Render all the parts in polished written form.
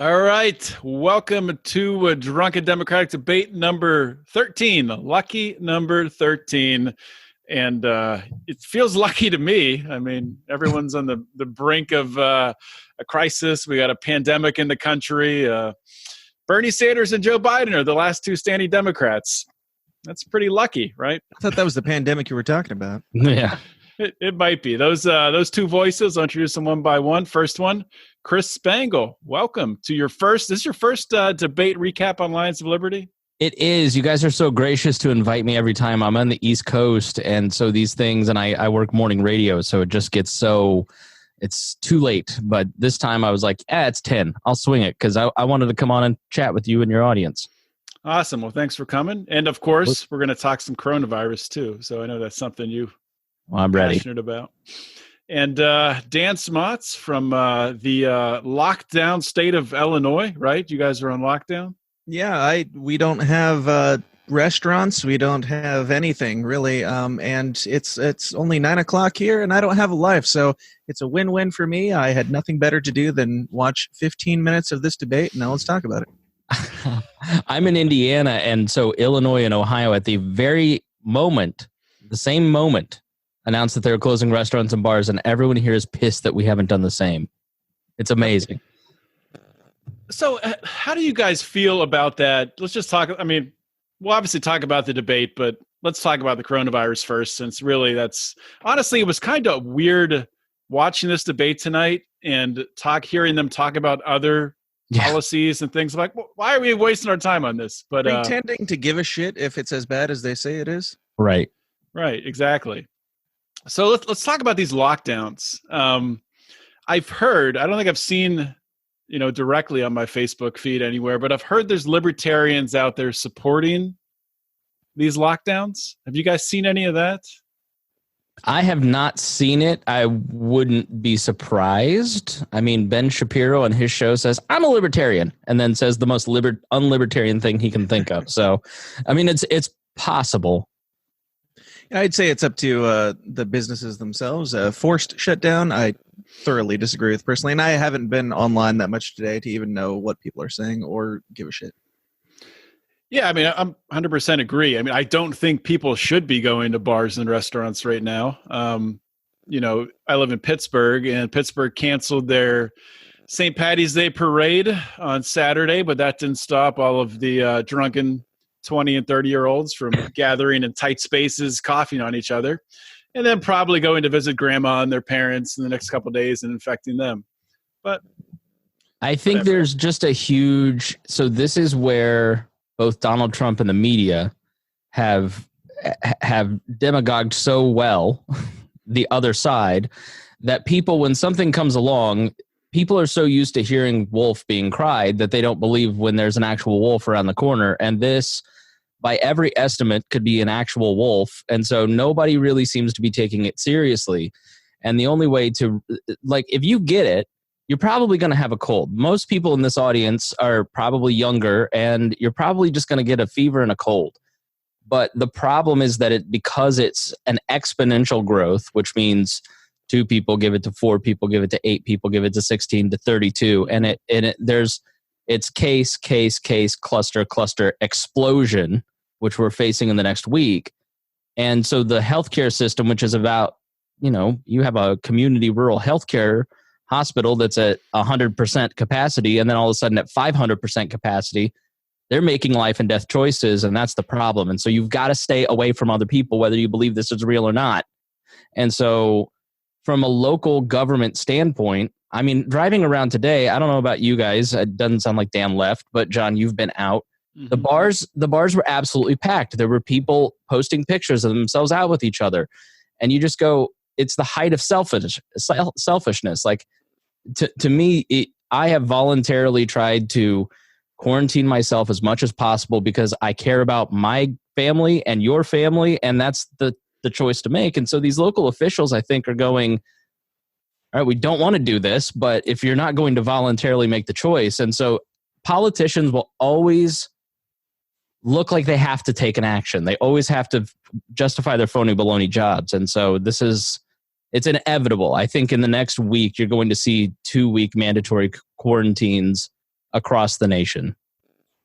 All right. Welcome to Drunken Democratic Debate number 13, lucky number 13. And it feels lucky to me. I mean, everyone's on the brink of a crisis. We got a pandemic in the country. Bernie Sanders and Joe Biden are the last two standing Democrats. That's pretty lucky, right? I thought that was the pandemic you were talking about. Yeah. It might be. Those two voices, I'll introduce them one by one. First one, Chris Spangle. Welcome to your first, this is your first debate recap on Lions of Liberty? It is. You guys are so gracious to invite me every time. I'm on the East Coast, and so these things, and I work morning radio, so it just gets it's too late. But this time I was like, it's 10. I'll swing it, because I wanted to come on and chat with you and your audience. Awesome. Well, thanks for coming. And of course, we're going to talk some coronavirus too. So I know that's something I'm ready. Passionate about. And Dan Smotz from the lockdown state of Illinois, right? You guys are on lockdown? Yeah, we don't have restaurants. We don't have anything really. And it's only 9 o'clock here, and I don't have a life. So it's a win-win for me. I had nothing better to do than watch 15 minutes of this debate. Now let's talk about it. I'm in Indiana, and so Illinois and Ohio at the very moment, the same moment, announced that they were closing restaurants and bars, and everyone here is pissed that we haven't done the same. It's amazing. So how do you guys feel about that? Let's just talk. I mean, we'll obviously talk about the debate, but let's talk about the coronavirus first, since really honestly, it was kind of weird watching this debate tonight and hearing them talk about other policies and things like, why are we wasting our time on this? But pretending to give a shit if it's as bad as they say it is. Right, exactly. So let's talk about these lockdowns. I've heard, I don't think I've seen, directly on my Facebook feed anywhere, but I've heard there's libertarians out there supporting these lockdowns. Have you guys seen any of that? I have not seen it. I wouldn't be surprised. I mean, Ben Shapiro on his show says, I'm a libertarian, and then says the most unlibertarian thing he can think of. So, I mean, it's possible. I'd say it's up to the businesses themselves. Forced shutdown, I thoroughly disagree with personally, and I haven't been online that much today to even know what people are saying or give a shit. Yeah, I mean, I'm 100% agree. I mean, I don't think people should be going to bars and restaurants right now. I live in Pittsburgh, and Pittsburgh canceled their St. Paddy's Day parade on Saturday, but that didn't stop all of the drunken 20 and 30-year-olds from gathering in tight spaces, coughing on each other, and then probably going to visit grandma and their parents in the next couple of days and infecting them. But I think whatever. There's just so this is where both Donald Trump and the media have demagogued so well the other side that people, when something comes along, people are so used to hearing wolf being cried that they don't believe when there's an actual wolf around the corner. And this, by every estimate, could be an actual wolf. And so nobody really seems to be taking it seriously. And the only way to, if you get it, you're probably going to have a cold. Most people in this audience are probably younger, and you're probably just going to get a fever and a cold. But the problem is that because it's an exponential growth, which means 2 people give it to 4 people, give it to 8 people, give it to 16 to 32, and it's case, cluster, explosion, which we're facing in the next week. And so the healthcare system, which is about, you have a community rural healthcare hospital that's at 100% capacity, and then all of a sudden at 500% capacity, they're making life and death choices, and that's the problem. And so you've got to stay away from other people, whether you believe this is real or not. And so from a local government standpoint, I mean, driving around today, I don't know about you guys, it doesn't sound like Dan left, but John, you've been out. Mm-hmm. The bars were absolutely packed. There were people posting pictures of themselves out with each other. And you just go, it's the height of selfishness. Like, to me, I have voluntarily tried to quarantine myself as much as possible because I care about my family and your family, and that's the choice to make. And so these local officials, I think, are going, all right, we don't want to do this, but if you're not going to voluntarily make the choice. And so politicians will always look like they have to take an action. They always have to justify their phony baloney jobs. And so it's inevitable. I think in the next week, you're going to see 2-week mandatory quarantines across the nation.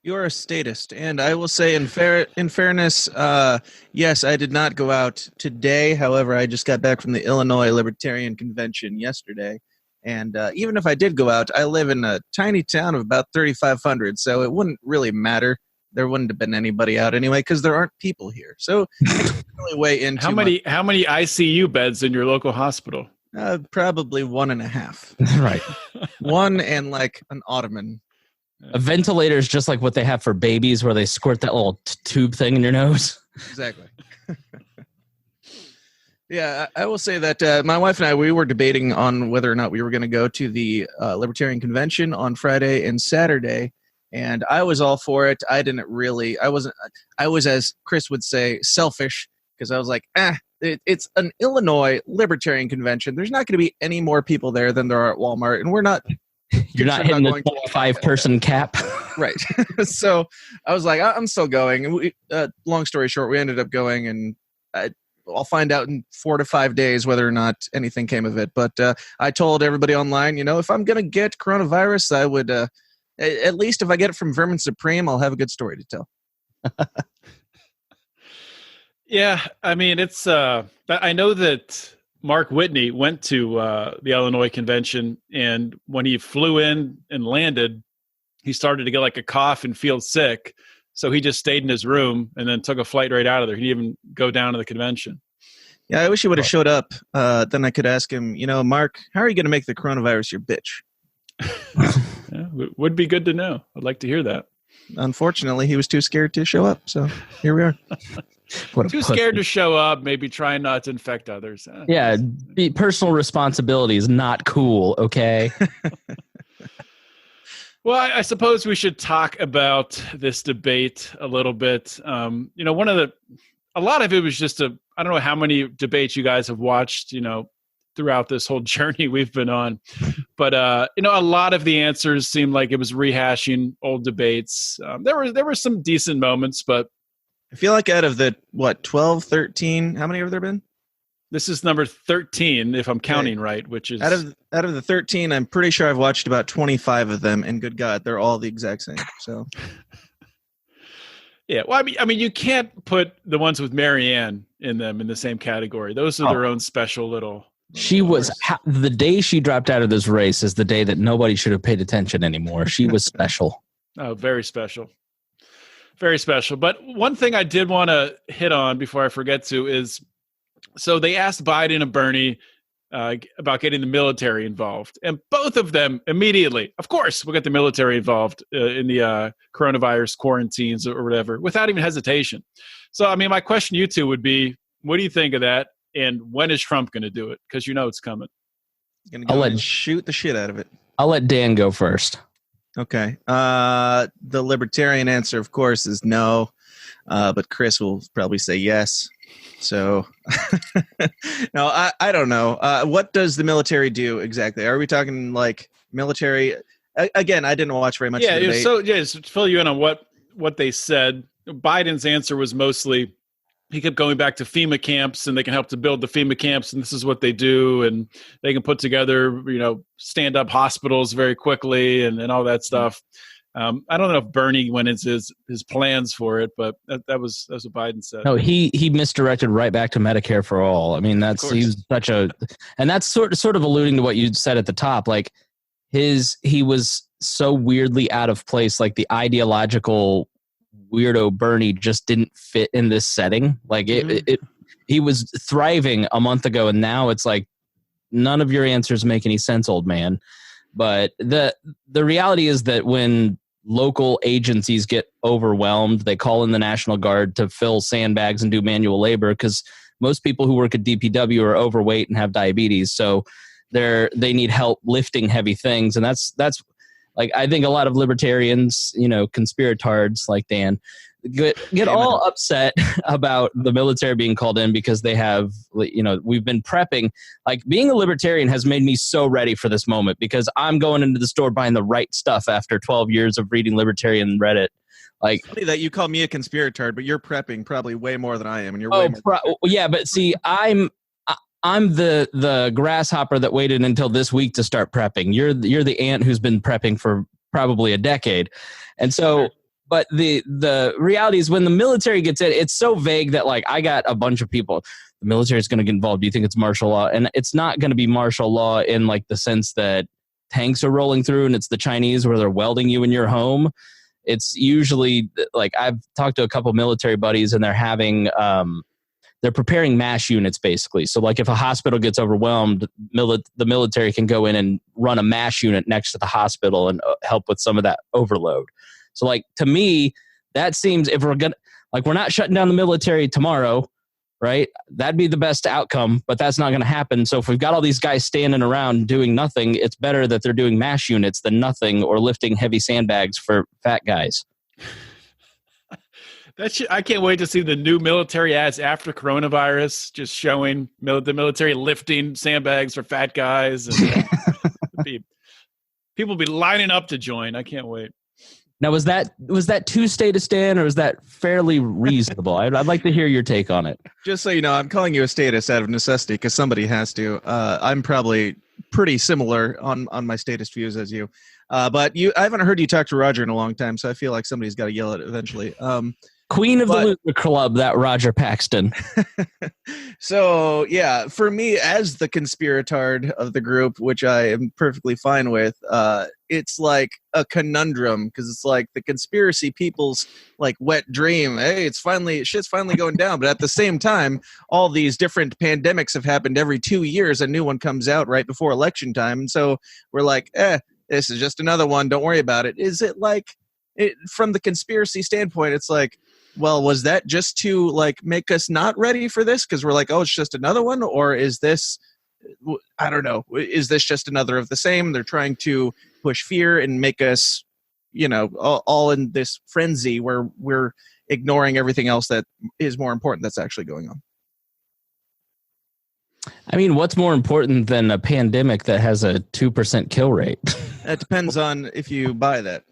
You're a statist, and I will say, in fairness, yes, I did not go out today. However, I just got back from the Illinois Libertarian Convention yesterday, and even if I did go out, I live in a tiny town of about 3,500, so it wouldn't really matter. There wouldn't have been anybody out anyway because there aren't people here. So I can't really weigh into how many ICU beds in your local hospital? Probably 1.5. Right. One and like an ottoman. A ventilator is just like what they have for babies where they squirt that little tube thing in your nose. Exactly. Yeah, I will say that my wife and I, we were debating on whether or not we were going to go to the Libertarian Convention on Friday and Saturday, and I was all for it. I was, as Chris would say, selfish, because I was like, it's an Illinois Libertarian Convention. There's not going to be any more people there than there are at Walmart, and we're not... You're not hitting the 5-person cap. Right. So I was like, I'm still going. And we, long story short, we ended up going, and I'll find out in 4 to 5 days whether or not anything came of it. But I told everybody online, if I'm going to get coronavirus, I would, at least if I get it from Vermin Supreme, I'll have a good story to tell. Yeah. I mean, it's, I know that Mark Whitney went to the Illinois convention, and when he flew in and landed, he started to get like a cough and feel sick. So he just stayed in his room and then took a flight right out of there. He didn't even go down to the convention. Yeah, I wish he would have showed up. Then I could ask him, Mark, how are you going to make the coronavirus your bitch? Yeah, would be good to know. I'd like to hear that. Unfortunately, he was too scared to show up. So here we are. Too scared to show up, maybe try not to infect others. Yeah, personal responsibility is not cool, okay? Well, I suppose we should talk about this debate a little bit. A lot of it was just I don't know how many debates you guys have watched, throughout this whole journey we've been on. But, a lot of the answers seemed like it was rehashing old debates. There were some decent moments, but I feel like out of the, 12, 13, how many have there been? This is number 13, if I'm counting right, which is... Out of the 13, I'm pretty sure I've watched about 25 of them, and good God, they're all the exact same, so... Yeah, well, I mean, you can't put the ones with Marianne in them in the same category. Those are their own special little... She was... The day she dropped out of this race is the day that nobody should have paid attention anymore. She was special. Oh, very special. Very special. But one thing I did want to hit on before I forget to is, so they asked Biden and Bernie about getting the military involved. And both of them immediately, of course, we'll get the military involved in the coronavirus quarantines or whatever, without even hesitation. So, I mean, my question to you two would be, what do you think of that? And when is Trump going to do it? Because it's coming. He's going to go and shoot the shit out of it. I'll let Dan go first. Okay. The libertarian answer, of course, is no. But Chris will probably say yes. So, no, I don't know. What does the military do exactly? Are we talking like military? Again, I didn't watch very much. Yeah. Of the debate. So, just to fill you in on what they said, Biden's answer was mostly, he kept going back to FEMA camps, and they can help to build the FEMA camps, and this is what they do, and they can put together, stand-up hospitals very quickly, and all that stuff. I don't know if Bernie went into his plans for it, but that was what Biden said. No, he misdirected right back to Medicare for all. I mean, he's such a, and that's sort of alluding to what you said at the top. Like he was so weirdly out of place. Like the ideological weirdo Bernie just didn't fit in this setting. Like he was thriving a month ago, and now it's like none of your answers make any sense, old man. But the reality is that when local agencies get overwhelmed, they call in the National Guard to fill sandbags and do manual labor, because most people who work at DPW are overweight and have diabetes, so they need help lifting heavy things. And that's like, I think a lot of libertarians, conspiratards like Dan, get all upset about the military being called in because they have, we've been prepping. Like, being a libertarian has made me so ready for this moment, because I'm going into the store buying the right stuff after 12 years of reading libertarian Reddit. Like, it's funny that you call me a conspiratard, but you're prepping probably way more than I am, and you're way more. Yeah, but see, I'm the grasshopper that waited until this week to start prepping. You're the ant who's been prepping for probably a decade. And so, but the reality is when the military gets in, it's so vague that like I got a bunch of people, the military is going to get involved. Do you think it's martial law? And it's not going to be martial law in like the sense that tanks are rolling through and it's the Chinese where they're welding you in your home. It's usually like I've talked to a couple military buddies and they're having, they're preparing MASH units basically. So like if a hospital gets overwhelmed, the military can go in and run a MASH unit next to the hospital and help with some of that overload. So like to me, that seems if we're gonna like we're not shutting down the military tomorrow, right? That'd be the best outcome, but that's not going to happen. So if we've got all these guys standing around doing nothing, it's better that they're doing MASH units than nothing or lifting heavy sandbags for fat guys. I can't wait to see the new military ads after coronavirus, just showing the military lifting sandbags for fat guys. And people will be lining up to join. I can't wait. Now, was that too statist, or was that fairly reasonable? I'd like to hear your take on it. Just so you know, I'm calling you a statist out of necessity because somebody has to. I'm probably pretty similar on my statist views as you. But I haven't heard you talk to Roger in a long time, so I feel like somebody's got to yell at it eventually. Queen of the Loser Club, that Roger Paxton. So, yeah, for me, as the conspiratard of the group, which I am perfectly fine with, it's like a conundrum because it's like the conspiracy people's like wet dream. Hey, shit's finally going down. But at the same time, all these different pandemics have happened every 2 years. A new one comes out right before election time. And so we're like, this is just another one. Don't worry about it. Is it like from the conspiracy standpoint, it's like, well, was that just to like make us not ready for this? Because we're like, oh, it's just another one? Or is this, I don't know, is this just another of the same? They're trying to push fear and make us, all in this frenzy where we're ignoring everything else that is more important that's actually going on. I mean, what's more important than a pandemic that has a 2% kill rate? That depends on if you buy that.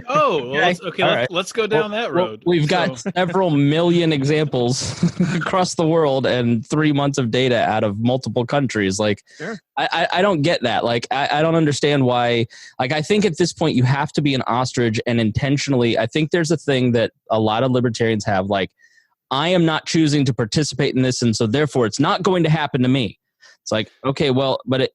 Oh, well, let's go down that road. We've got several million examples across the world and 3 months of data out of multiple countries. Like, sure. I don't get that. Like, I don't understand why. Like, I think at this point you have to be an ostrich and intentionally. I think there's a thing that a lot of libertarians have. Like, I am not choosing to participate in this, and so therefore it's not going to happen to me. It's like, okay, well, but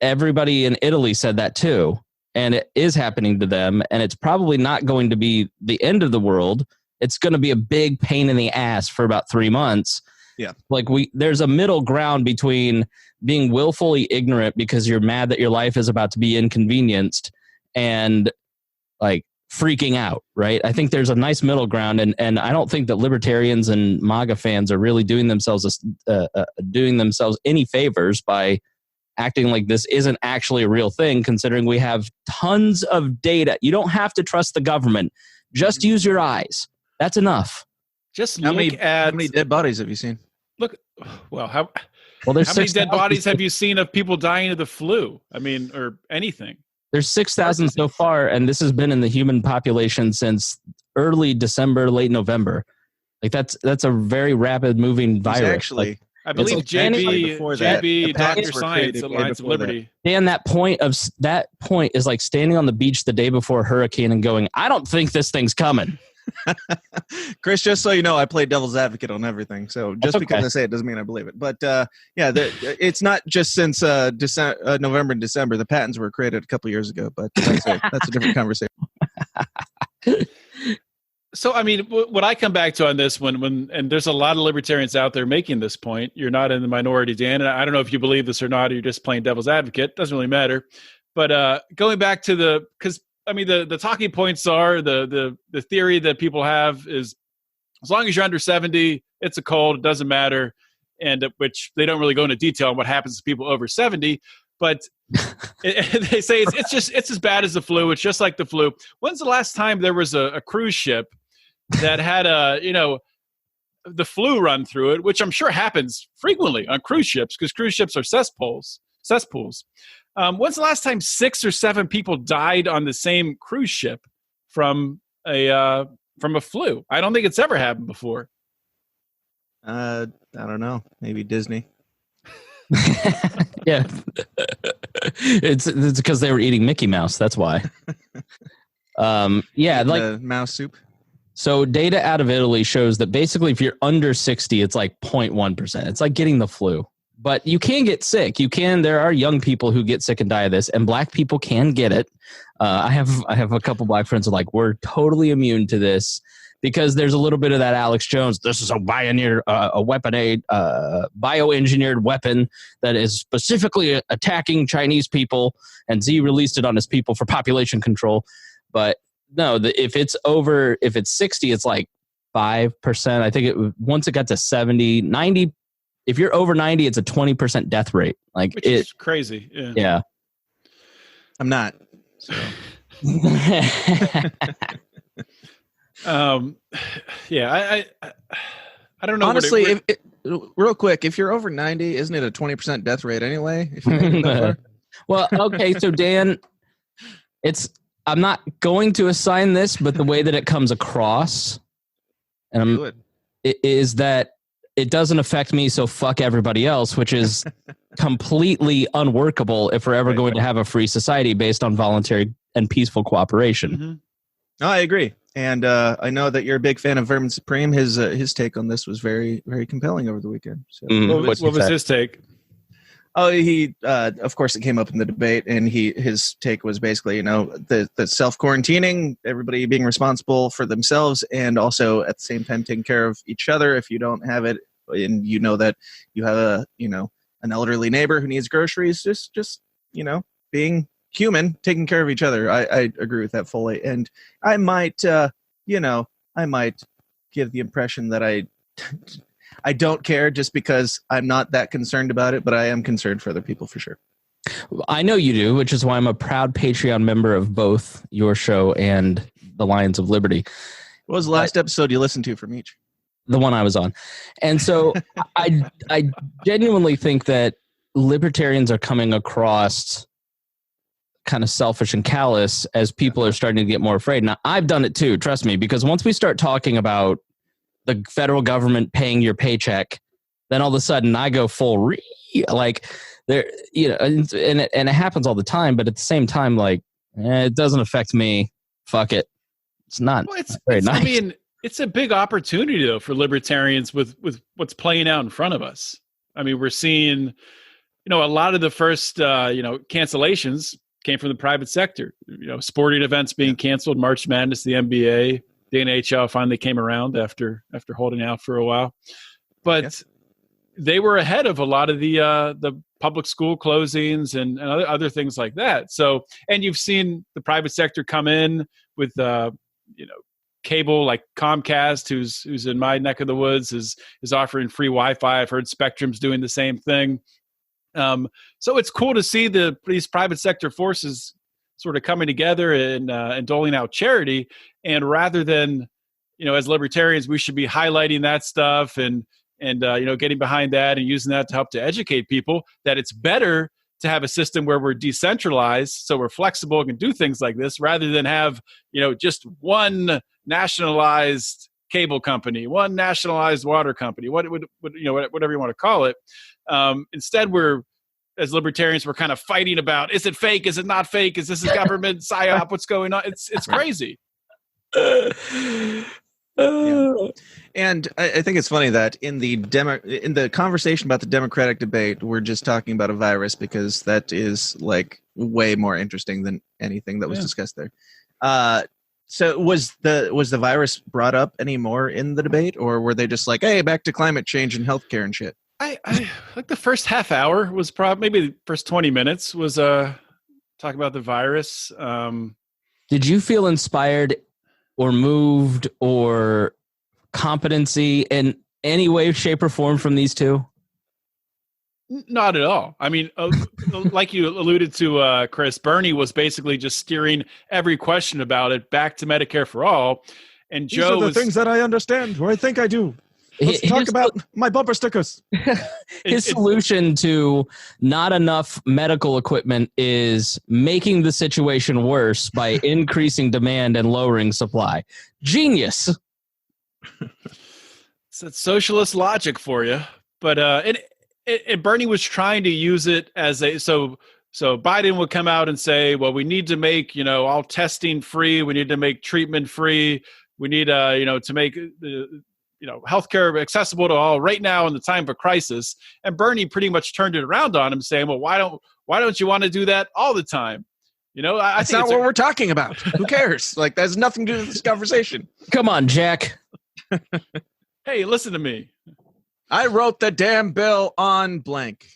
everybody in Italy said that too. And it is happening to them, and it's probably not going to be the end of the world. It's going to be a big pain in the ass for about 3 months. Yeah. Like there's a middle ground between being willfully ignorant because you're mad that your life is about to be inconvenienced and like freaking out, right? I think there's a nice middle ground, and I don't think that libertarians and MAGA fans are really doing themselves any favors by acting like this isn't actually a real thing, considering we have tons of data. You don't have to trust the government. Just use your eyes. That's enough. Just how many dead bodies have you seen? Look, well, how there's many dead bodies have you seen of people dying of the flu? I mean, or anything. There's 6,000 so far, and this has been in the human population since early December, late November. Like that's a very rapid moving virus. Actually, I believe like JB, Dr. Science, Alliance of Liberty. Dan, that point is like standing on the beach the day before a hurricane and going, I don't think this thing's coming. Chris, just so you know, I play devil's advocate on everything. So just because I say it doesn't mean I believe it. But it's not just since November and December. The patents were created a couple years ago, but that's a different conversation. So, I mean, what I come back to on this and there's a lot of libertarians out there making this point. You're not in the minority, Dan. And I don't know if you believe this or not, or you're just playing devil's advocate. Doesn't really matter. But going back to because I mean, the talking points are the theory that people have is as long as you're under 70, it's a cold. It doesn't matter. And which they don't really go into detail on what happens to people over 70. But they say it's as bad as the flu. It's just like the flu. When's the last time there was a cruise ship that had the flu run through it, which I'm sure happens frequently on cruise ships because cruise ships are cesspools. When's the last time 6 or 7 people died on the same cruise ship from a flu? I don't think it's ever happened before. I don't know. Maybe Disney. Yeah. It's because they were eating Mickey Mouse. That's why. Yeah, like the mouse soup. So data out of Italy shows that basically if you're under 60, it's like 0.1%. It's like getting the flu. But you can get sick. There are young people who get sick and die of this, and black people can get it. I have a couple black friends who are like, we're totally immune to this because there's a little bit of that Alex Jones. This is a bioengineered weapon that is specifically attacking Chinese people, and Z released it on his people for population control. But no, if it's 60, it's like 5%. I think once it got to 70, 90, if you're over 90, it's a 20% death rate. Which is crazy. Yeah. I'm not. So. Yeah, I don't know. Honestly, real quick, if you're over 90, isn't it a 20% death rate anyway? If you make it that far? Well, okay, so Dan, I'm not going to assign this, but the way that it comes across, is that it doesn't affect me, so fuck everybody else, which is completely unworkable if we're ever going to have a free society based on voluntary and peaceful cooperation. Mm-hmm. No, I agree. And I know that you're a big fan of Vermin Supreme. His take on this was very, very compelling over the weekend. So. What was his take? Oh, he of course it came up in the debate, and his take was basically, the self-quarantining, everybody being responsible for themselves, and also at the same time taking care of each other. If you don't have it, and you know that you have an elderly neighbor who needs groceries, just being human, taking care of each other. I agree with that fully, and I might give the impression that I don't care just because I'm not that concerned about it, but I am concerned for other people for sure. I know you do, which is why I'm a proud Patreon member of both your show and the Lions of Liberty. What was the last episode you listened to from each? The one I was on. And so I genuinely think that libertarians are coming across kind of selfish and callous as people are starting to get more afraid. Now, I've done it too, trust me, because once we start talking about the federal government paying your paycheck, then all of a sudden I go full and it happens all the time, but at the same time, it doesn't affect me. Fuck it. It's not very nice. I mean, it's a big opportunity though for libertarians with what's playing out in front of us. I mean, we're seeing, a lot of the first, cancellations came from the private sector. Sporting events being canceled, March Madness, the NBA, the NHL finally came around after holding out for a while. But they were ahead of a lot of the public school closings and other things like that. So, and you've seen the private sector come in with cable like Comcast, who's in my neck of the woods, is offering free Wi-Fi. I've heard Spectrum's doing the same thing. So it's cool to see these private sector forces sort of coming together and doling out charity. And rather than, as libertarians, we should be highlighting that stuff and getting behind that and using that to help to educate people that it's better to have a system where we're decentralized, so we're flexible and can do things like this, rather than have, just one nationalized cable company, one nationalized water company, whatever you want to call it. Instead, as libertarians, we're kind of fighting about, is it fake? Is it not fake? Is this a government psyop? What's going on? It's crazy. Yeah. And I think it's funny that in the conversation about the Democratic debate, we're just talking about a virus because that is way more interesting than anything that was discussed there. So was the virus brought up any more in the debate, or were they just like, hey, back to climate change and healthcare and shit? I like the first half hour was probably, maybe the first 20 minutes was talking about the virus. Did you feel inspired or moved or competency in any way, shape, or form from these two? Not at all. I mean, like you alluded to, Chris, Bernie was basically just steering every question about it back to Medicare for all. And Joe These are the things that I understand, or I think I do. Let's talk about my bumper stickers. His solution to not enough medical equipment is making the situation worse by increasing demand and lowering supply. Genius. It's that socialist logic for you. But and Bernie was trying to use it as so So Biden would come out and say, well, we need to make, all testing free. We need to make treatment free. We need, to make healthcare accessible to all right now in the time of a crisis. And Bernie pretty much turned it around on him, saying, well, why don't you want to do that all the time? I That's think not what we're talking about. Who cares? Like, that has nothing to do with this conversation. Come on, Jack. Hey, listen to me. I wrote the damn bill on blank.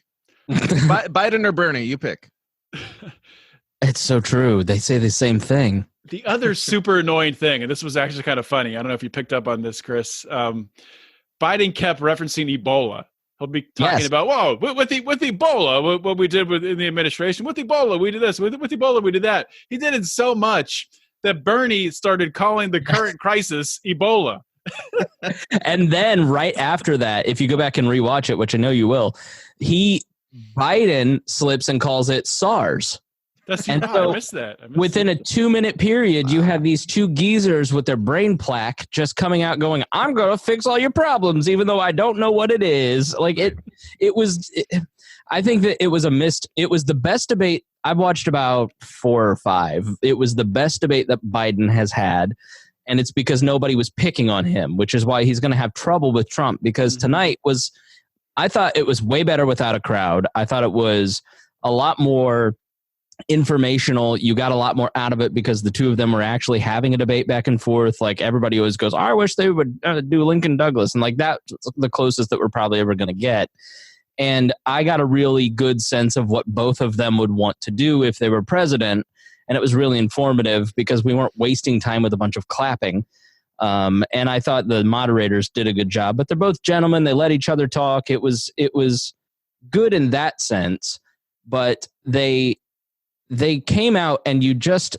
Biden or Bernie, you pick. It's so true. They say the same thing. The other super annoying thing, and this was actually kind of funny. I don't know if you picked up on this, Chris. Biden kept referencing Ebola. He'll be talking about, whoa, with Ebola, what we did in the administration. With Ebola, we did this. With Ebola, we did that. He did it so much that Bernie started calling the current crisis Ebola. And then right after that, if you go back and rewatch it, which I know you will, Biden slips and calls it SARS. I missed that. Within a 2-minute period, you have these two geezers with their brain plaque just coming out going, I'm going to fix all your problems, even though I don't know what it is. Like I think that it was it was the best debate. I've watched about 4 or 5. It was the best debate that Biden has had. And it's because nobody was picking on him, which is why he's going to have trouble with Trump, because tonight I thought it was way better without a crowd. I thought it was a lot more informational. You got a lot more out of it because the two of them were actually having a debate back and forth. Like, everybody always goes, I wish they would do Lincoln Douglas. And like, that's the closest that we're probably ever going to get. And I got a really good sense of what both of them would want to do if they were president. And it was really informative because we weren't wasting time with a bunch of clapping. And I thought the moderators did a good job, but they're both gentlemen. They let each other talk. It was good in that sense, but they came out, and you just,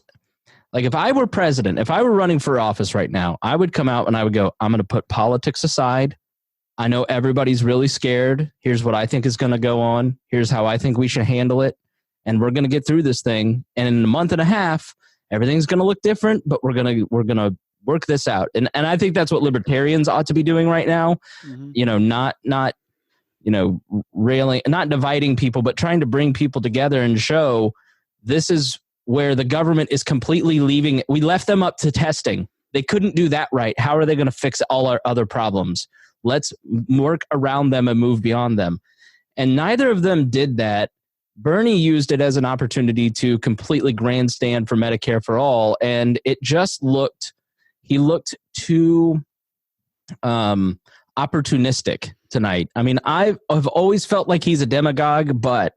like, if I were president, if I were running for office right now, I would come out and I would go, I'm going to put politics aside. I know everybody's really scared. Here's what I think is going to go on. Here's how I think we should handle it. And we're going to get through this thing. And in a month and a half, everything's going to look different, but we're going to work this out. And I think that's what libertarians ought to be doing right now. Not railing, not dividing people, but trying to bring people together and show this is where the government is completely leaving. We left them up to testing. They couldn't do that right. How are they going to fix all our other problems? Let's work around them and move beyond them. And neither of them did that. Bernie used it as an opportunity to completely grandstand for Medicare for all. And it just he looked too opportunistic tonight. I mean, I've always felt like he's a demagogue, but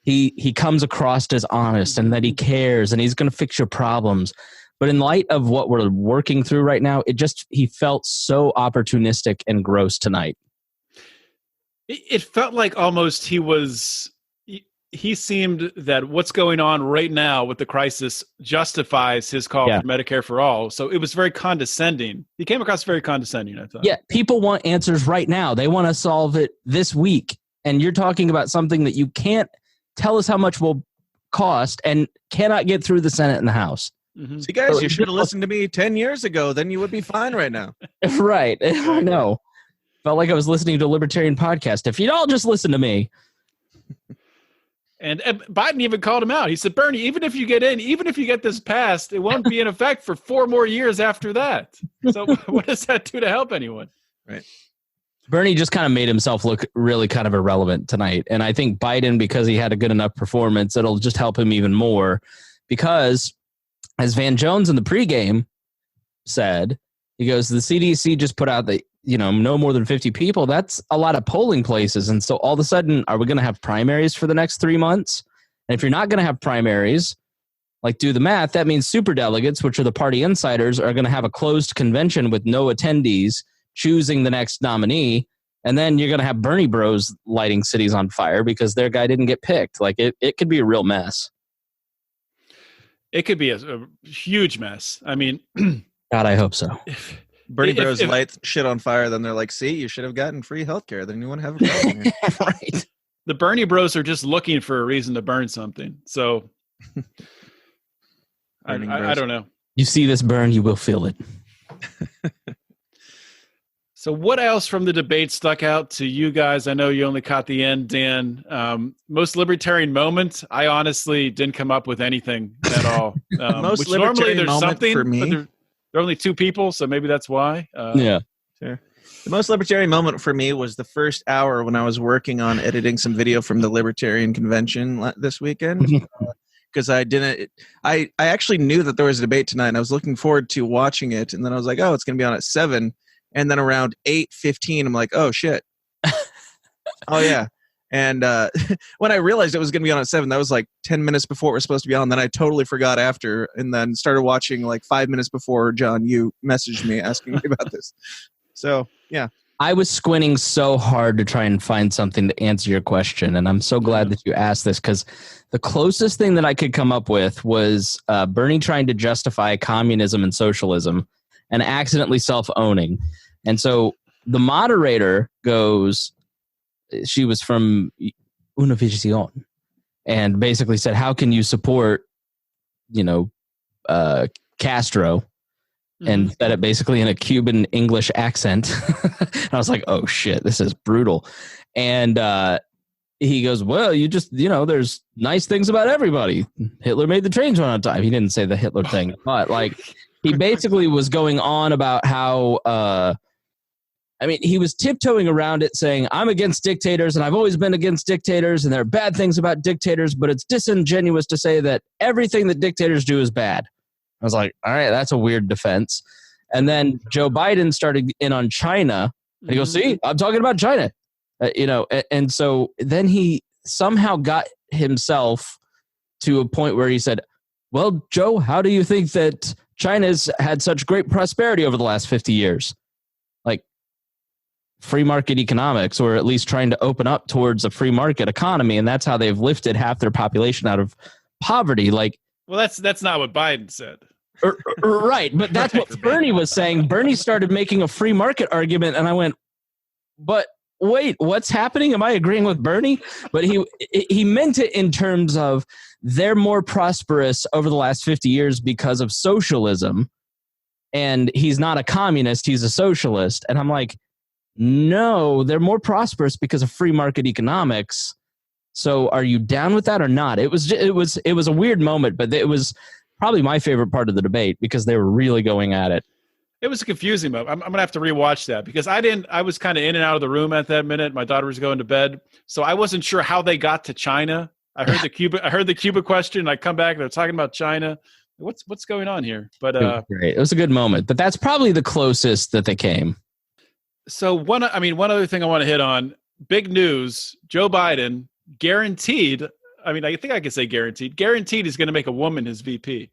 he comes across as honest and that he cares and he's going to fix your problems. But in light of what we're working through right now, he felt so opportunistic and gross tonight. It felt like almost he seemed that what's going on right now with the crisis justifies his call for Medicare for all. So it was very condescending. He came across very condescending, I thought. Yeah, people want answers right now. They want to solve it this week. And you're talking about something that you can't tell us how much will cost and cannot get through the Senate and the House. Mm-hmm. See, guys, you should have listened to me 10 years ago. Then you would be fine right now. Right. I know. Felt like I was listening to a libertarian podcast. If you'd all just listen to me. And Biden even called him out. He said, Bernie, even if you get this passed, it won't be in effect for 4 more years after that. So what does that do to help anyone? Right. Bernie just kind of made himself look really kind of irrelevant tonight. And I think Biden, because he had a good enough performance, it'll just help him even more. Because as Van Jones in the pregame said, he goes, the CDC just put out that, no more than 50 people. That's a lot of polling places. And so all of a sudden, are we going to have primaries for the next 3 months? And if you're not going to have primaries, like, do the math, that means superdelegates, which are the party insiders, are going to have a closed convention with no attendees choosing the next nominee. And then you're going to have Bernie bros lighting cities on fire because their guy didn't get picked. Like, it could be a real mess. It could be a huge mess. I mean, God, I hope so. Bernie bros light shit on fire, then they're like, see, you should have gotten free healthcare. Then you wouldn't have a problem here. Right. The Bernie bros are just looking for a reason to burn something. So I don't know. You see this burn, you will feel it. So what else from the debate stuck out to you guys? I know you only caught the end, Dan. Most libertarian moment, I honestly didn't come up with anything at all. Most which normally libertarian there's moment something, for me. but there are only two people, so maybe that's why. Yeah. Sure. The most libertarian moment for me was the first hour when I was working on editing some video from the Libertarian Convention this weekend. Because I actually knew that there was a debate tonight, and I was looking forward to watching it. And then I was like, oh, it's going to be on at 7. And then around 8:15, I'm like, oh, shit. Oh, yeah. And when I realized it was going to be on at 7, that was like 10 minutes before it was supposed to be on. Then I totally forgot after, and then started watching like 5 minutes before, John, you messaged me asking me about this. So, yeah. I was squinting so hard to try and find something to answer your question, and I'm so glad that you asked this, because the closest thing that I could come up with was Bernie trying to justify communism and socialism and accidentally self-owning. And so the moderator goes, she was from Univision, and basically said, how can you support, Castro? And said it basically in a Cuban English accent. And I was like, oh shit, this is brutal. And he goes, well, you just, there's nice things about everybody. Hitler made the trains run on time. He didn't say the Hitler thing, but like he basically was going on about how, he was tiptoeing around it saying, I'm against dictators and I've always been against dictators and there are bad things about dictators, but it's disingenuous to say that everything that dictators do is bad. I was like, all right, that's a weird defense. And then Joe Biden started in on China. And he goes, see, I'm talking about China. And so then he somehow got himself to a point where he said, well, Joe, how do you think that China's had such great prosperity over the last 50 years? Like free market economics, or at least trying to open up towards a free market economy. And that's how they've lifted half their population out of poverty. Like, well, that's not what Biden said. Right, but that's what Bernie was saying. Bernie started making a free market argument, and I went, but wait, what's happening? Am I agreeing with Bernie? But he meant it in terms of they're more prosperous over the last 50 years because of socialism, and he's not a communist, he's a socialist. And I'm like, no, they're more prosperous because of free market economics. So are you down with that or not? It was a weird moment, but it was probably my favorite part of the debate because they were really going at it. It was a confusing moment. I'm going to have to rewatch that because I was kind of in and out of the room at that minute. My daughter was going to bed. So I wasn't sure how they got to China. I heard the Cuba question. I come back and they're talking about China. What's going on here? But great. It was a good moment, but that's probably the closest that they came. So one other thing I want to hit on, big news, Joe Biden guaranteed, I think I could say guaranteed he's going to make a woman his VP.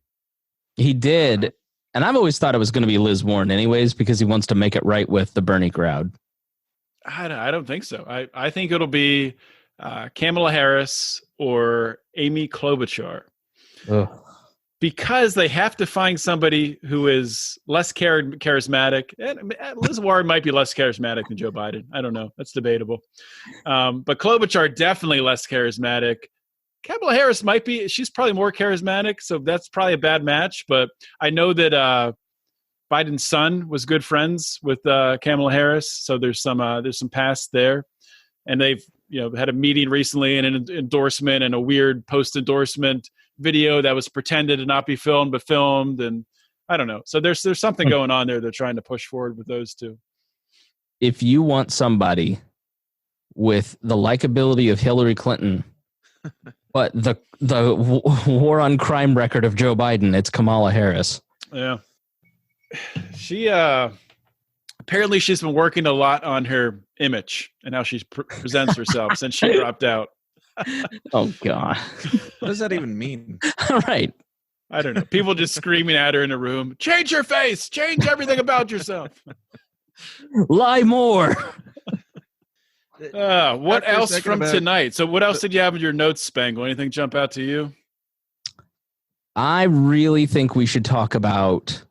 He did. And I've always thought it was going to be Liz Warren anyways, because he wants to make it right with the Bernie crowd. I don't think so. I think it'll be Kamala Harris or Amy Klobuchar. Ugh. Because they have to find somebody who is less charismatic. And Liz Warren might be less charismatic than Joe Biden. I don't know. That's debatable. But Klobuchar definitely less charismatic. Kamala Harris she's probably more charismatic, so that's probably a bad match. But I know that Biden's son was good friends with Kamala Harris, so there's some past there. And they've had a meeting recently and an endorsement and a weird post-endorsement video that was pretended to not be filmed but filmed, and I don't know. So there's something going on there they're trying to push forward with those two. If you want somebody with the likability of Hillary Clinton, but the war on crime record of Joe Biden, it's Kamala Harris. Yeah. She apparently she's been working a lot on her image and how she presents herself since she dropped out. Oh God. What does that even mean? All right. I don't know. People just screaming at her in a room. Change your face. Change everything about yourself. Lie more. What else from tonight? So what else did you have in your notes, Spangle? Anything jump out to you? I really think we should talk about,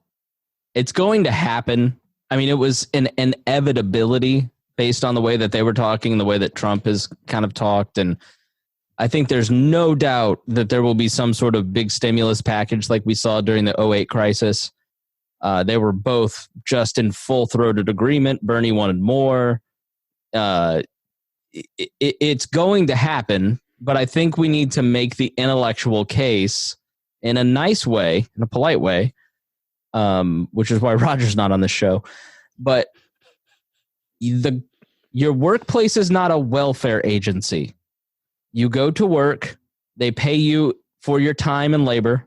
it's going to happen. I mean, it was an inevitability based on the way that they were talking, the way that Trump has kind of talked. And I think there's no doubt that there will be some sort of big stimulus package like we saw during the 2008 crisis. They were both just in full-throated agreement. Bernie wanted more. It's going to happen, but I think we need to make the intellectual case in a nice way, in a polite way, which is why Roger's not on the show. But your workplace is not a welfare agency. You go to work, they pay you for your time and labor,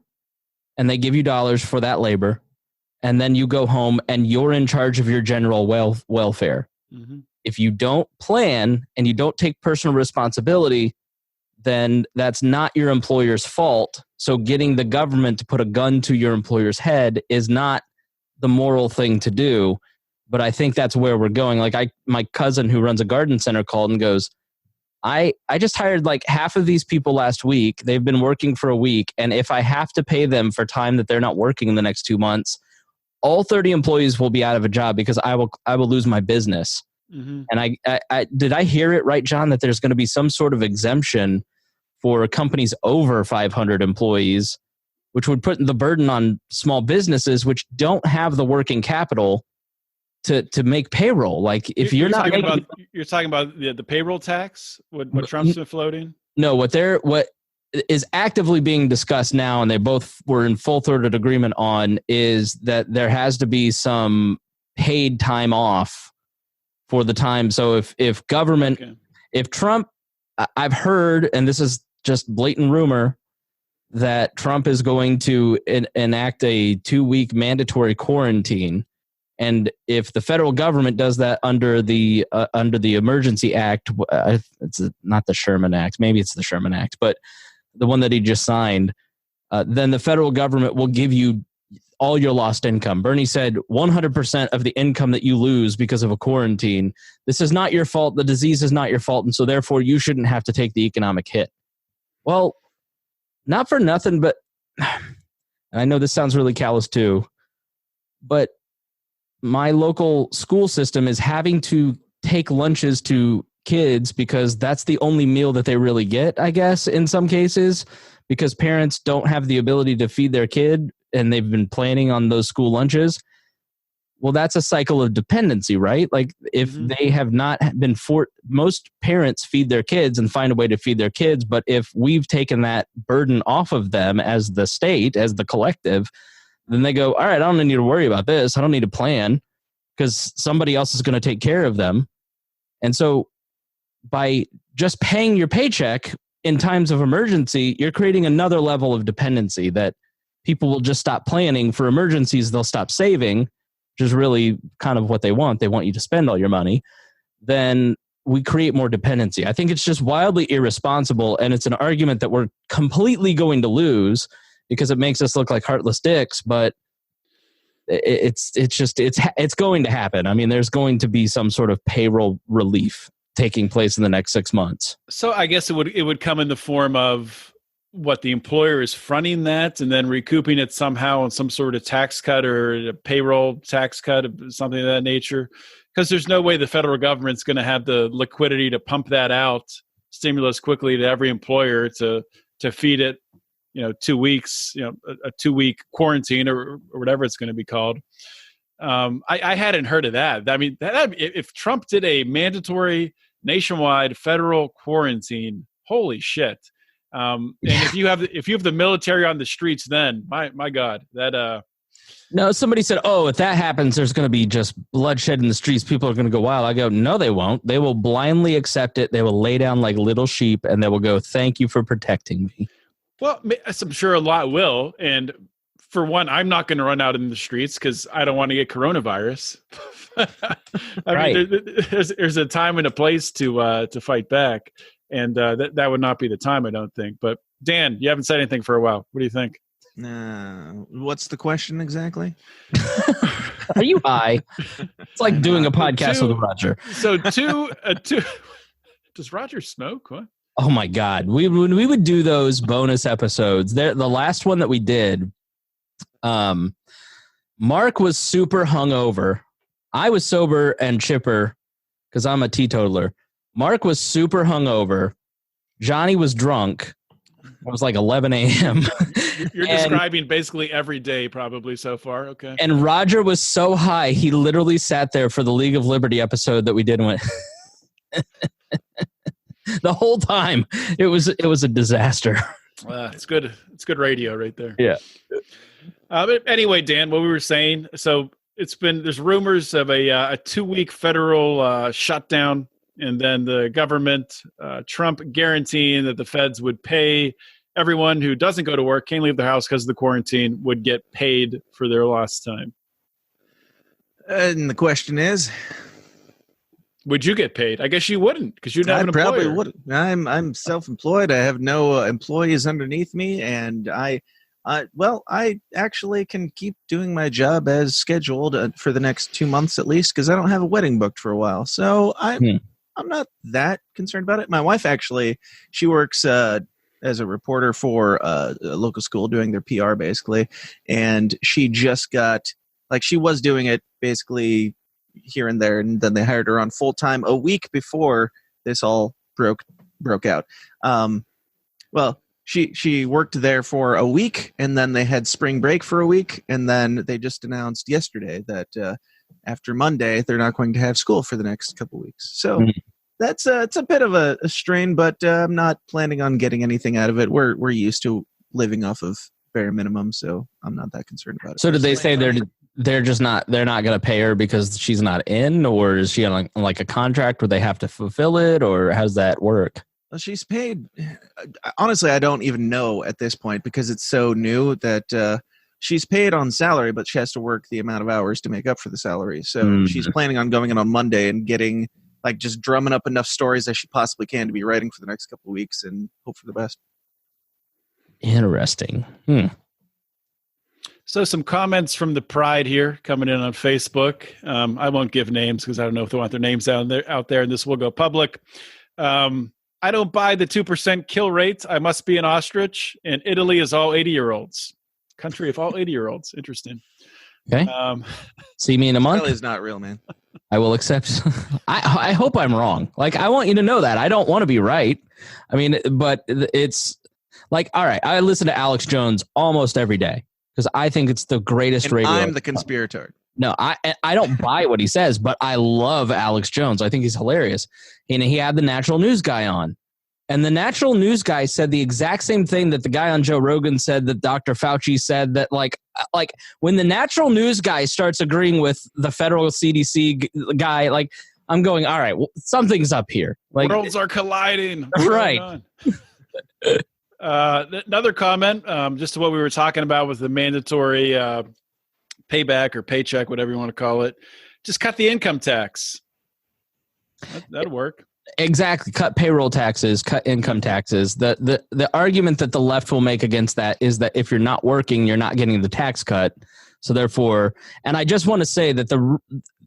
and they give you dollars for that labor, and then you go home and you're in charge of your general welfare. Mm-hmm. If you don't plan and you don't take personal responsibility, then that's not your employer's fault. So getting the government to put a gun to your employer's head is not the moral thing to do. But I think that's where we're going. Like my cousin who runs a garden center called and goes, I just hired like half of these people last week. They've been working for a week. And if I have to pay them for time that they're not working in the next 2 months, all 30 employees will be out of a job because I will lose my business. Mm-hmm. And I did I hear it right, John, that there's going to be some sort of exemption for companies over 500 employees, which would put the burden on small businesses which don't have the working capital to make payroll. Like if you're not making, you're talking about the payroll tax, what Trump's been floating? No, what is actively being discussed now, and they both were in full-throated agreement on, is that there has to be some paid time off for the time. So if government, if Trump, I've heard, and this is just blatant rumor, that Trump is going to enact a 2-week mandatory quarantine. And if the federal government does that under the Emergency Act, it's not the Sherman Act, maybe it's the Sherman Act, but the one that he just signed, then the federal government will give you all your lost income. Bernie said 100% of the income that you lose because of a quarantine, this is not your fault, the disease is not your fault, and so therefore you shouldn't have to take the economic hit. Well, not for nothing, but I know this sounds really callous too, but my local school system is having to take lunches to kids because that's the only meal that they really get, I guess, in some cases, because parents don't have the ability to feed their kid and they've been planning on those school lunches. Well, that's a cycle of dependency, right? Like if they have not been most parents feed their kids and find a way to feed their kids. But if we've taken that burden off of them as the state, as the collective, then they go, all right, I don't need to worry about this. I don't need to plan because somebody else is going to take care of them. And so by just paying your paycheck in times of emergency, you're creating another level of dependency that people will just stop planning for emergencies. They'll stop saving, which is really kind of what they want. They want you to spend all your money. Then we create more dependency. I think it's just wildly irresponsible. And it's an argument that we're completely going to lose because it makes us look like heartless dicks, but it's going to happen. I mean, there's going to be some sort of payroll relief taking place in the next 6 months. So I guess it would come in the form of what the employer is fronting that and then recouping it somehow on some sort of tax cut or a payroll tax cut, something of that nature. Because there's no way the federal government's going to have the liquidity to pump that out, stimulus quickly to every employer to feed it, 2 weeks, a 2-week quarantine or whatever it's going to be called. I hadn't heard of that. I mean, if Trump did a mandatory nationwide federal quarantine, holy shit. And if you have the military on the streets, then my God, that No, somebody said, oh, if that happens, there's going to be just bloodshed in the streets. People are going to go wild. I go, no, they won't. They will blindly accept it. They will lay down like little sheep and they will go, thank you for protecting me. Well, I'm sure a lot will. And for one, I'm not going to run out in the streets because I don't want to get coronavirus. I mean, there's a time and a place to fight back. And that would not be the time, I don't think. But Dan, you haven't said anything for a while. What do you think? What's the question exactly? Are you high? It's like doing a podcast with Roger. So two. Does Roger smoke? What? Oh my God! When we would do those bonus episodes, the last one that we did, Mark was super hungover. I was sober and chipper because I'm a teetotaler. Mark was super hungover. Johnny was drunk. It was like 11 a.m. You're describing basically every day probably so far. Okay. And Roger was so high, he literally sat there for the League of Liberty episode that we did and went the whole time. It was a disaster. It's good. It's good radio right there. Yeah. But anyway, Dan, what we were saying, so there's rumors of a 2-week federal shutdown, and then the government, Trump guaranteeing that the feds would pay everyone who doesn't go to work, can't leave the house because of the quarantine, would get paid for their lost time. And the question is, would you get paid? I guess you wouldn't, because you'd have an employer. Probably wouldn't. I'm self-employed. I have no employees underneath me, and I actually can keep doing my job as scheduled for the next 2 months at least, because I don't have a wedding booked for a while. So I'm not that concerned about it. My wife actually, she works as a reporter for a local school doing their PR basically, and she just got, like, she was doing it basically here and there, and then they hired her on full time a week before this all broke out. Well, she worked there for a week, and then they had spring break for a week, and then they just announced yesterday that after Monday they're not going to have school for the next couple weeks. So it's a bit of a strain, but I'm not planning on getting anything out of it. We're used to living off of bare minimum, so I'm not that concerned about it. So did they say they're not going to pay her because she's not in, or is she on like a contract where they have to fulfill it, or how's that work? Well, she's paid. Honestly, I don't even know at this point because it's so new that she's paid on salary, but she has to work the amount of hours to make up for the salary. So she's planning on going in on Monday and getting, like, just drumming up enough stories as she possibly can to be writing for the next couple of weeks and hope for the best. Interesting. So some comments from the Pride here coming in on Facebook. I won't give names because I don't know if they want their names out there, and this will go public. I don't buy the 2% kill rate. I must be an ostrich. And Italy is all 80-year-olds. Country of all 80-year-olds. Interesting. Okay. See me in a month. Italy is not real, man. I will accept. I hope I'm wrong. Like, I want you to know that. I don't want to be right. I mean, but it's like, all right, I listen to Alex Jones almost every day because I think it's the greatest radio. I'm the conspirator. No, I don't buy what he says, but I love Alex Jones. I think he's hilarious. And he had the Natural News Guy on. And the Natural News Guy said the exact same thing that the guy on Joe Rogan said, that Dr. Fauci said, that like when the Natural News Guy starts agreeing with the federal CDC guy, like, I'm going, all right, well, something's up here. Like, worlds are colliding. Right. Another comment, just to what we were talking about with the mandatory payback or paycheck, whatever you want to call it. Just cut the income tax. That'd work. Exactly. Cut payroll taxes, cut income taxes. The argument that the left will make against that is that if you're not working, you're not getting the tax cut. So therefore, and I just want to say that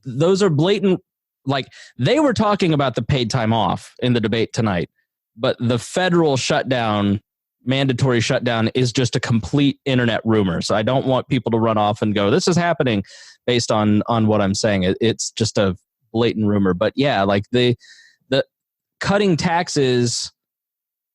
those are blatant, like, they were talking about the paid time off in the debate tonight, but the federal shutdown, mandatory shutdown, is just a complete internet rumor. So I don't want people to run off and go, this is happening based on what I'm saying. It's just a blatant rumor. But yeah, like the cutting taxes,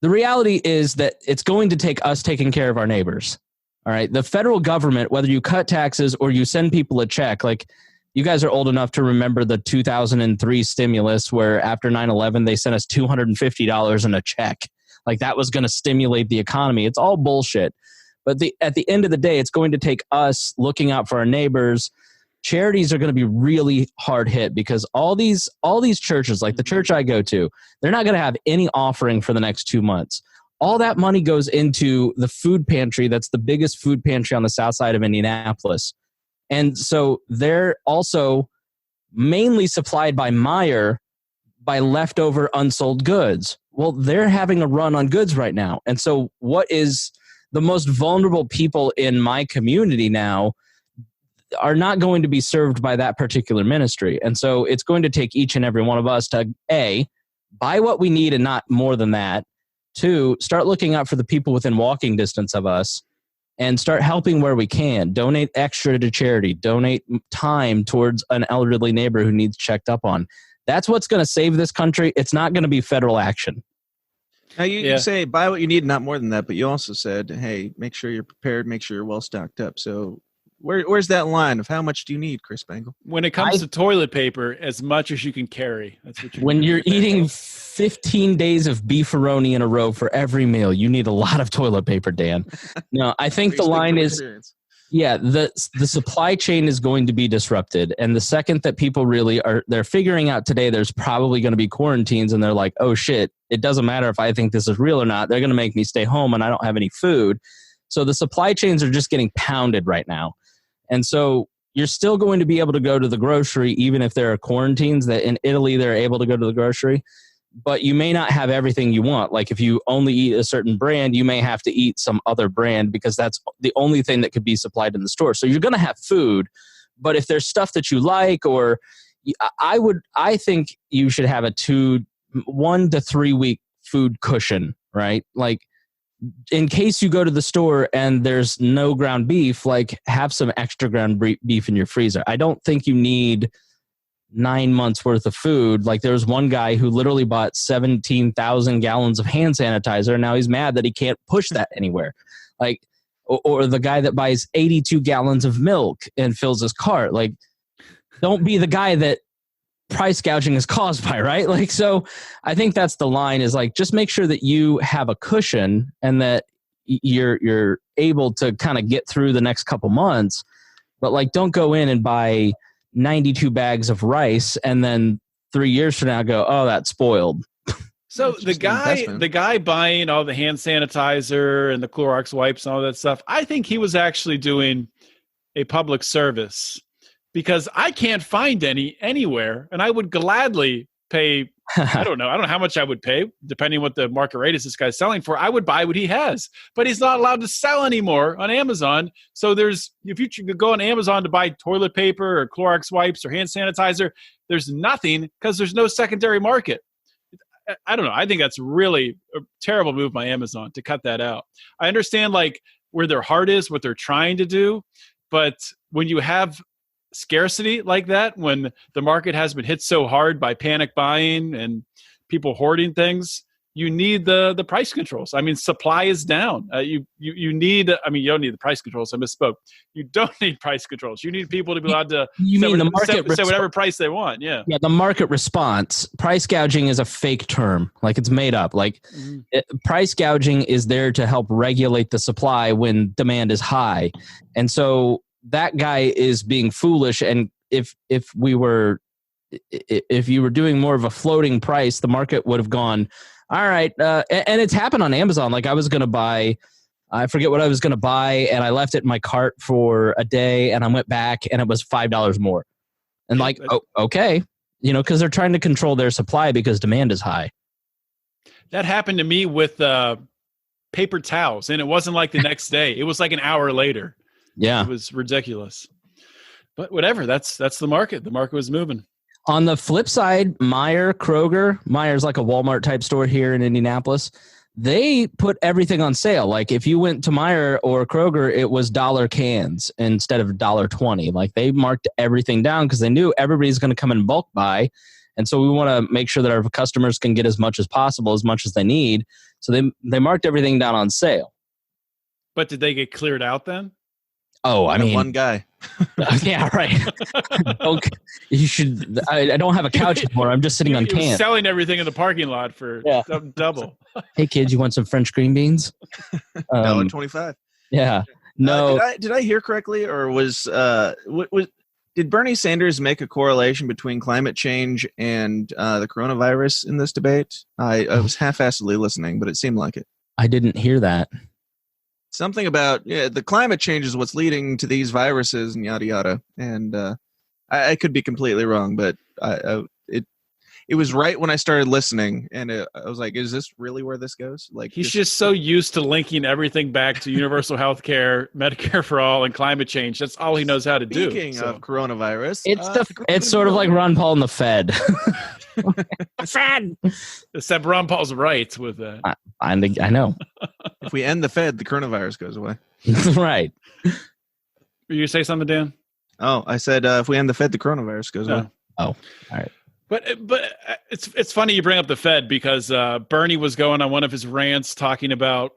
the reality is that it's going to take us taking care of our neighbors. All right. The federal government, whether you cut taxes or you send people a check, like, you guys are old enough to remember the 2003 stimulus where after 9/11, they sent us $250 in a check. Like, that was going to stimulate the economy. It's all bullshit. But at the end of the day, it's going to take us looking out for our neighbors. Charities are going to be really hard hit because all these churches, like the church I go to, they're not going to have any offering for the next 2 months. All that money goes into the food pantry. That's the biggest food pantry on the south side of Indianapolis. And so they're also mainly supplied by Meijer by leftover unsold goods. Well, they're having a run on goods right now. And so what is the most vulnerable people in my community now are not going to be served by that particular ministry. And so it's going to take each and every one of us to, A, buy what we need and not more than that. 2, start looking out for the people within walking distance of us and start helping where we can. Donate extra to charity. Donate time towards an elderly neighbor who needs checked up on. That's what's going to save this country. It's not going to be federal action. Now you say buy what you need, not more than that, but you also said, hey, make sure you're prepared, make sure you're well stocked up. So where's that line of how much do you need, Chris Spangle? When it comes to toilet paper, as much as you can carry. That's what when you're eating 15 days of beefaroni in a row for every meal, you need a lot of toilet paper, Dan. No, I think the line is, the supply chain is going to be disrupted. And the second that people really they're figuring out today, there's probably going to be quarantines and they're like, oh shit, it doesn't matter if I think this is real or not. They're going to make me stay home and I don't have any food. So the supply chains are just getting pounded right now. And so you're still going to be able to go to the grocery, even if there are quarantines. That in Italy, they're able to go to the grocery, but you may not have everything you want. Like if you only eat a certain brand, you may have to eat some other brand because that's the only thing that could be supplied in the store. So you're going to have food, but if there's stuff that you like, or I think you should have a 1 to 3 week food cushion, right? Like, in case you go to the store and there's no ground beef, like have some extra ground beef in your freezer. I don't think you need 9 months worth of food. Like there was one guy who literally bought 17,000 gallons of hand sanitizer. And now he's mad that he can't push that anywhere. Like, or the guy that buys 82 gallons of milk and fills his cart. Like, don't be the guy that price gouging is caused by, right? Like, so I think that's the line, is like, just make sure that you have a cushion and that you're able to kind of get through the next couple months, but like, don't go in and buy 92 bags of rice and then 3 years from now go, oh, that's spoiled. So the guy buying all the hand sanitizer and the Clorox wipes and all that stuff, I think he was actually doing a public service, because I can't find any anywhere, and I would gladly pay. I don't know how much I would pay, depending what the market rate is this guy's selling for. I would buy what he has, but he's not allowed to sell anymore on Amazon. So if you could go on Amazon to buy toilet paper or Clorox wipes or hand sanitizer, there's nothing because there's no secondary market. I don't know. I think that's really a terrible move by Amazon to cut that out. I understand like where their heart is, what they're trying to do, but when you have scarcity like that, when the market has been hit so hard by panic buying and people hoarding things, you need the price controls. I mean, supply is down. You need, I mean, you don't need the price controls. I misspoke. You don't need price controls. You need people to be allowed to set whatever price they want. Yeah. Yeah. The market response. Price gouging is a fake term. Like, it's made up. Like, price gouging is there to help regulate the supply when demand is high. And so that guy is being foolish. And if you were doing more of a floating price, the market would have gone, all right. And it's happened on Amazon. Like, I was going to buy, I forget what I was going to buy, and I left it in my cart for a day, and I went back and it was $5 more. And like, oh, okay. Because they're trying to control their supply because demand is high. That happened to me with paper towels, and it wasn't like the next day. It was like an hour later. Yeah. It was ridiculous. But whatever, that's the market. The market was moving. On the flip side, Meyer's like a Walmart type store here in Indianapolis. They put everything on sale. Like, if you went to Meijer or Kroger, it was $1 cans instead of $1.20. Like, they marked everything down because they knew everybody's going to come in bulk buy. And so we want to make sure that our customers can get as much as possible, as much as they need. So they marked everything down on sale. But did they get cleared out then? Oh, I mean, one guy. Yeah, right. You should. I don't have a couch anymore. I'm just sitting on cans. Selling everything in the parking lot for double. Hey, kids, you want some French green beans? $1.25. Yeah. No. Did I hear correctly, or did Bernie Sanders make a correlation between climate change and the coronavirus in this debate? I was half-assedly listening, but it seemed like it. I didn't hear that. Something about the climate change is what's leading to these viruses and yada yada. And I could be completely wrong, but it was right when I started listening, and I was like, "Is this really where this goes?" Like, he's just so used to linking everything back to universal health care, Medicare for all, and climate change. That's all he knows how to do. Speaking of coronavirus, it's sort of like Ron Paul and the Fed. Fed. Except Ron Paul's right with that. I know. If we end the Fed, the coronavirus goes away. Right. You say something, Dan? Oh, I said if we end the Fed, the coronavirus goes away. Oh, all right. But it's funny you bring up the Fed because Bernie was going on one of his rants talking about.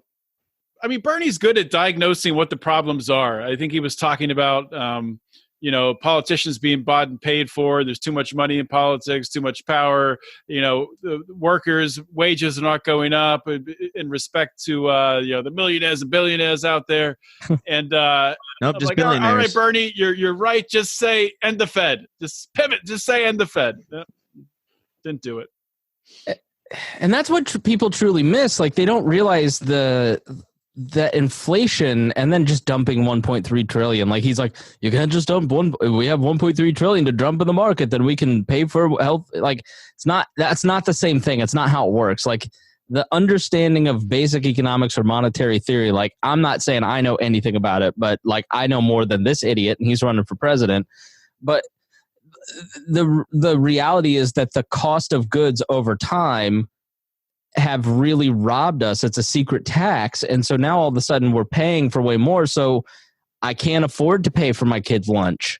I mean, Bernie's good at diagnosing what the problems are. I think he was talking about politicians being bought and paid for. There's too much money in politics, too much power. The workers' wages are not going up in respect to the millionaires and billionaires out there. And nope, just like, billionaires. All right, Bernie, you're right. Just say end the Fed. Just pivot. Just say end the Fed. Didn't do it. And that's what people truly miss. Like, they don't realize the inflation and then just dumping 1.3 trillion. Like, he's like, you can't just dump we have 1.3 trillion to dump in the market, then we can pay for health. Like, that's not the same thing. It's not how it works. Like, the understanding of basic economics or monetary theory, like, I'm not saying I know anything about it, but like, I know more than this idiot and he's running for president. But the reality is that the cost of goods over time have really robbed us. It's a secret tax. And so now all of a sudden we're paying for way more. So I can't afford to pay for my kid's lunch.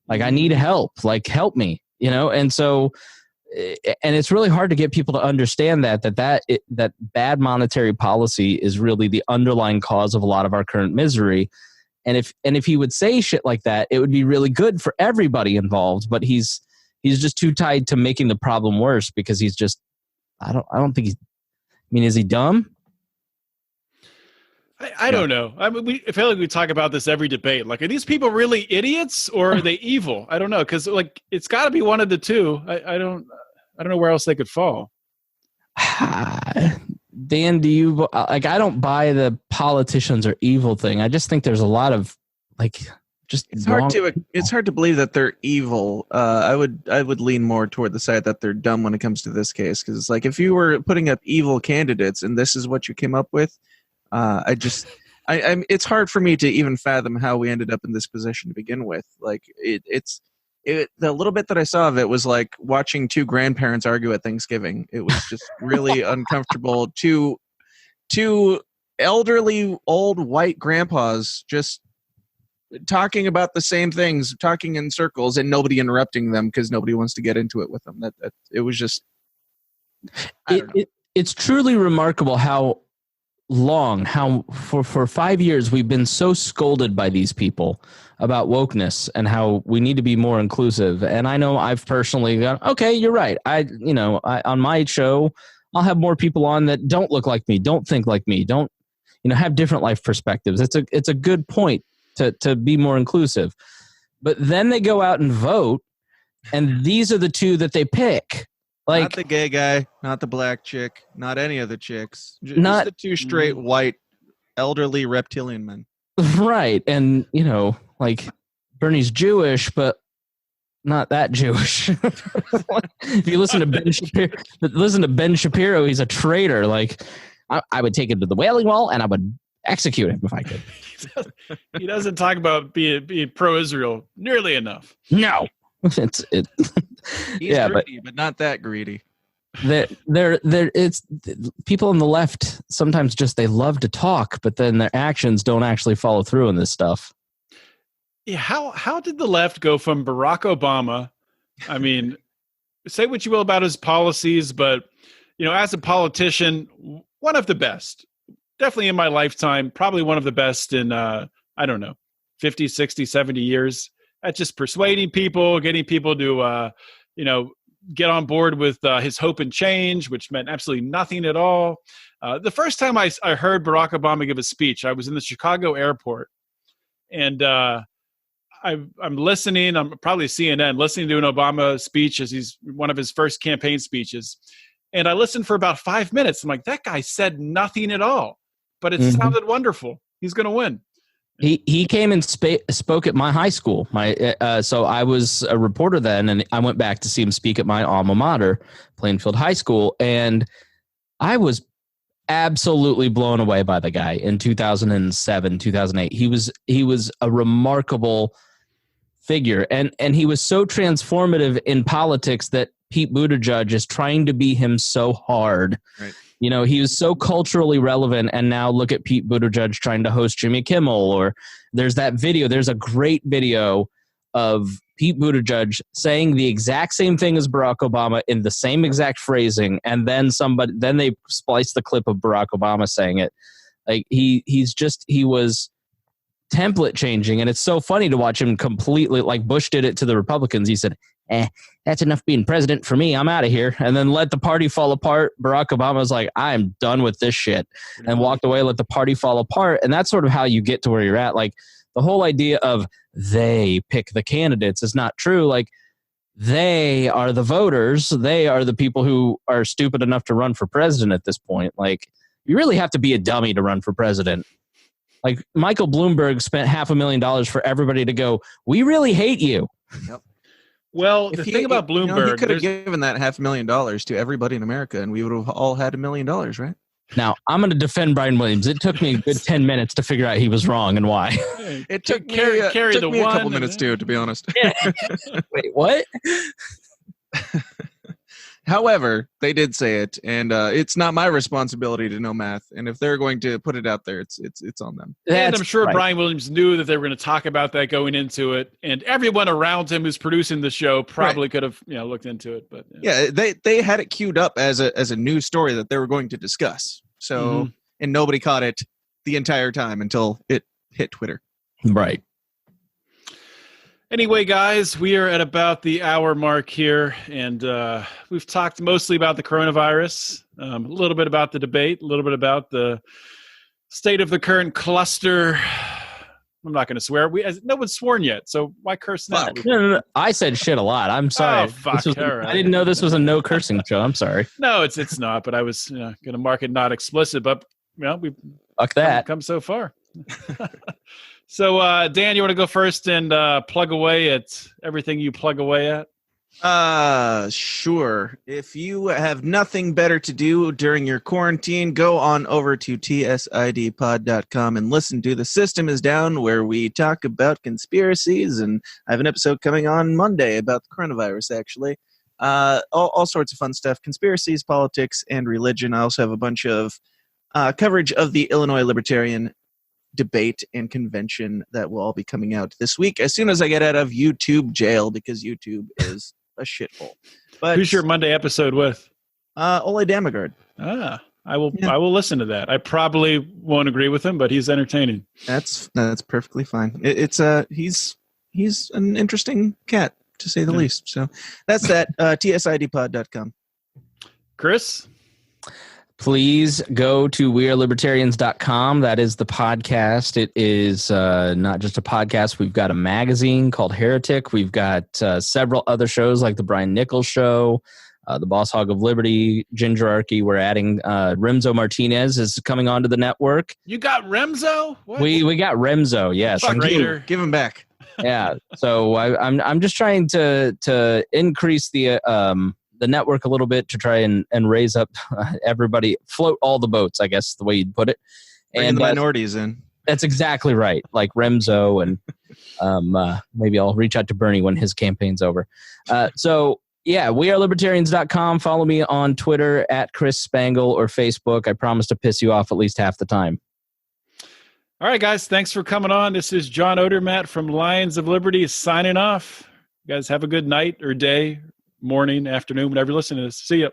Like, I need help, like, help me,? And so, and it's really hard to get people to understand that bad monetary policy is really the underlying cause of a lot of our current misery. And if he would say shit like that, it would be really good for everybody involved. But he's just too tied to making the problem worse because he's just, I don't think he's, I mean, is he dumb? I don't know. I mean, I feel like we talk about this every debate. Like, are these people really idiots or are they evil? I don't know. Cause like, it's gotta be one of the two. I don't know where else they could fall. Dan, do you like? I don't buy the politicians are evil thing. I just think there's a lot of like, just it's hard to believe that they're evil. I would lean more toward the side that they're dumb when it comes to this case, because it's like, if you were putting up evil candidates and this is what you came up with, it's hard for me to even fathom how we ended up in this position to begin with. Like, the little bit that I saw of it was like watching two grandparents argue at Thanksgiving. It was just really uncomfortable. Two elderly old white grandpas just talking about the same things, talking in circles, and nobody interrupting them because nobody wants to get into it with them. That it was just. It's truly remarkable how for 5 years we've been so scolded by these people about wokeness and how we need to be more inclusive. And I know I've personally gone, okay, you're right. I on my show, I'll have more people on that don't look like me, don't think like me, don't, have different life perspectives. It's a good point to be more inclusive. But then they go out and vote, and these are the two that they pick. Like, not the gay guy, not the black chick, not any of the chicks. Just not the two straight white elderly reptilian men. Right. And, like, Bernie's Jewish, but not that Jewish. If you listen to Ben Shapiro, he's a traitor. Like, I would take him to the Wailing Wall and I would execute him if I could. He doesn't talk about being pro-Israel nearly enough. No. He's greedy, but not that greedy. It's people on the left sometimes just they love to talk, but then their actions don't actually follow through on this stuff. Yeah, how did the left go from Barack Obama? I mean, say what you will about his policies, but as a politician, one of the best, definitely in my lifetime, probably one of the best in 50, 60, 70 years. At just persuading people, getting people to, get on board with his hope and change, which meant absolutely nothing at all. The first time I heard Barack Obama give a speech, I was in the Chicago airport, and I'm listening. I'm probably CNN, listening to an Obama speech as he's one of his first campaign speeches, and I listened for about 5 minutes. I'm like, that guy said nothing at all, but it sounded wonderful. He's going to win. He came and spoke at my high school. So I was a reporter then, and I went back to see him speak at my alma mater, Plainfield High School, and I was absolutely blown away by the guy in 2007, 2008. He was a remarkable figure, and he was so transformative in politics that Pete Buttigieg is trying to be him so hard. Right. He was so culturally relevant, and now look at Pete Buttigieg trying to host Jimmy Kimmel. Or there's a great video of Pete Buttigieg saying the exact same thing as Barack Obama in the same exact phrasing, and then they spliced the clip of Barack Obama saying it. Like he was template changing, and it's so funny to watch him completely, like Bush did it to the Republicans. He said, that's enough being president for me. I'm out of here. And then let the party fall apart. Barack Obama was like, I'm done with this shit, and walked away, let the party fall apart. And that's sort of how you get to where you're at. Like the whole idea of they pick the candidates is not true. Like they are the voters. They are the people who are stupid enough to run for president at this point. Like you really have to be a dummy to run for president. Like Michael Bloomberg spent $500,000 for everybody to go, we really hate you. Yep. Well, the thing about Bloomberg, he could have given that $500,000 to everybody in America, and we would have all had $1 million, right? Now, I'm going to defend Brian Williams. It took me a good 10 minutes to figure out he was wrong and why. It took me a couple minutes too, to be honest. Yeah. Wait, what? However, they did say it, and it's not my responsibility to know math. And if they're going to put it out there, it's on them. And I'm sure Brian Williams knew that they were going to talk about that going into it, and everyone around him who's producing the show probably could have looked into it. But yeah, they had it queued up as a news story that they were going to discuss. So and nobody caught it the entire time until it hit Twitter. Right. Anyway, guys, we are at about the hour mark here, and we've talked mostly about the coronavirus, a little bit about the debate, a little bit about the state of the current cluster. I'm not going to swear. No one's sworn yet, so why curse now? No. I said shit a lot. I'm sorry. Oh, fuck. I didn't know this was a no cursing show. I'm sorry. No, it's not, but I was going to mark it not explicit, but we've fuck that. Come so far. So, Dan, you want to go first and plug away at everything you plug away at? Sure. If you have nothing better to do during your quarantine, go on over to tsidpod.com and listen to The System is Down, where we talk about conspiracies. And I have an episode coming on Monday about the coronavirus, actually. All sorts of fun stuff, conspiracies, politics, and religion. I also have a bunch of coverage of the Illinois Libertarian debate and convention that will all be coming out this week as soon as I get out of YouTube jail, because YouTube is a shithole. But who's your Monday episode with? Ole Damagard. I will listen to that. I probably won't agree with him, but he's entertaining. That's perfectly fine. He's an interesting cat, to say the least. So that's that. tsidpod.com. Chris? Please go to wearelibertarians.com. That is the podcast. It is not just a podcast. We've got a magazine called Heretic. We've got several other shows like the Brian Nichols Show, the Boss Hog of Liberty, Gingerarchy. We're adding Remzo Martinez is coming onto the network. You got Remzo? What? We got Remzo, yes. Give him back. Yeah. So I'm just trying to increase the network a little bit to try and raise up everybody, float all the boats, I guess the way you'd put it. Bring the minorities in. That's exactly right. Like Remzo, and maybe I'll reach out to Bernie when his campaign's over. So yeah, wearelibertarians.com. Follow me on Twitter at Chris Spangle or Facebook. I promise to piss you off at least half the time. All right, guys. Thanks for coming on. This is John Odermatt from Lions of Liberty signing off. You guys have a good night or day, morning, afternoon, whenever you listen to this. See ya.